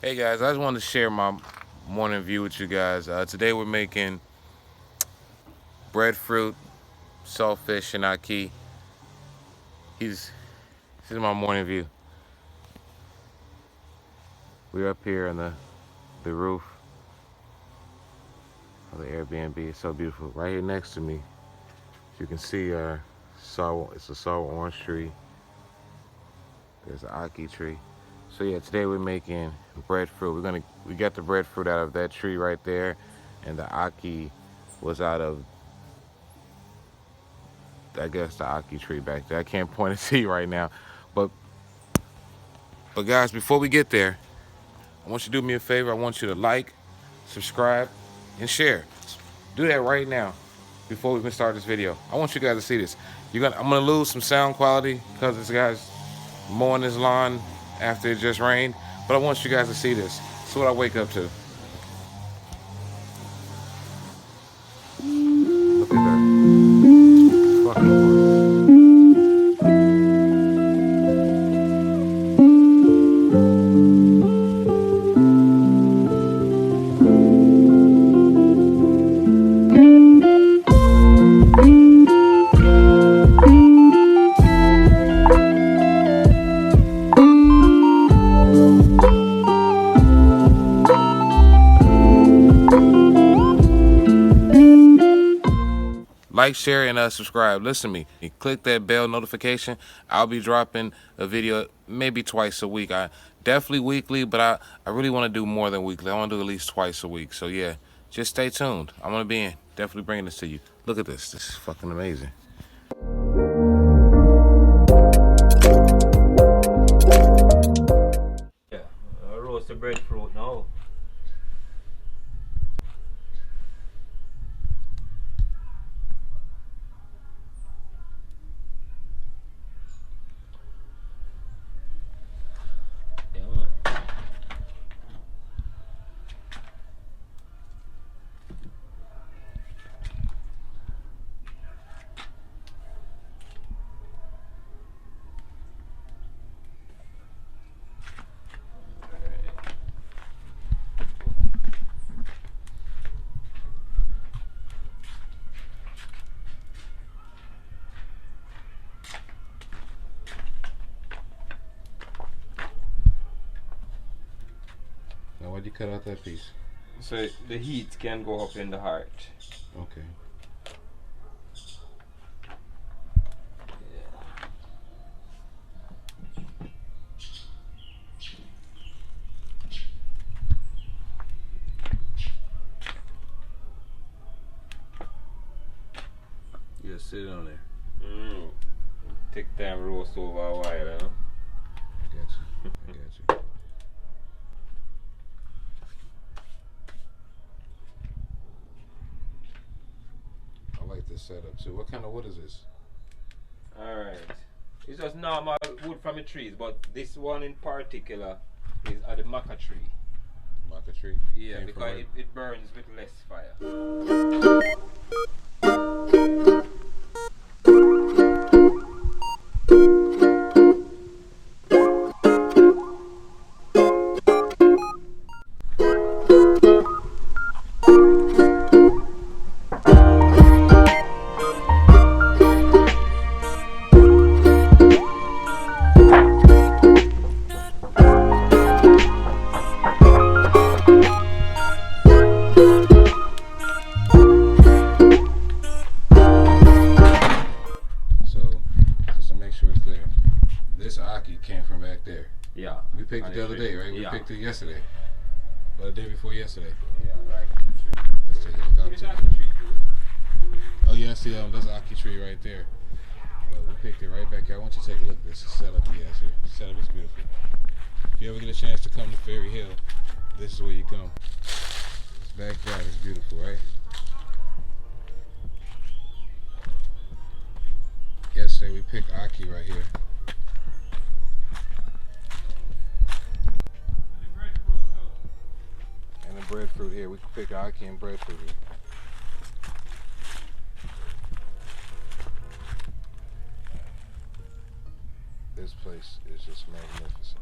Hey guys, I just wanted to share my morning view with you guys. Today we're making breadfruit, saltfish, and ackee. This is my morning view. We're up here on the roof of the Airbnb. It's so beautiful. Right here next to me, you can see it's a sour orange tree. There's an ackee tree. So yeah, today we're making breadfruit. We got the breadfruit out of that tree right there, and the ackee was out of, I guess, the ackee tree back there. I can't point it to you right now, but guys, before we get there, I want you to do me a favor. I want you to like, subscribe, and share. Do that right now before we even start this video. I want you guys to see this. I'm gonna lose some sound quality because this guy's mowing his lawn after it just rained, but I want you guys to see this. This is what I wake up to. Look at that. Fucking gorgeous. Like, share, and subscribe. Listen to me. You click that bell notification. I'll be dropping a video maybe twice a week. I definitely weekly, but I really want to do more than weekly. I want to do at least twice a week. So yeah, just stay tuned. I'm gonna be definitely bringing this to you. Look at this. This is fucking amazing. Yeah, roast the breadfruit now. Yeah, man. Now, why'd you cut out that piece? So the heat can go up in the heart. Okay. You just sit on there. Take time roast over a while, I got you. I got you. I like this setup too. What kind of wood is this? Alright. It's just normal wood from the trees, but this one in particular is the maca tree. Maca tree? Yeah, Came because from it burns with less fire. came from back there. Yeah. We picked it the other day, right? We yeah. picked it yesterday. Or the day before yesterday. Yeah, right. Let's take a look out to Oh yeah, I see that's an ackee tree right there. But we picked it right back here. I want you to take a look at this setup he has here. The setup is beautiful. If you ever get a chance to come to Ferry Hill, this is where you come. This backyard is beautiful, right? Yesterday we picked ackee right here. And the breadfruit here. We can pick ackee and breadfruit here. This place is just magnificent.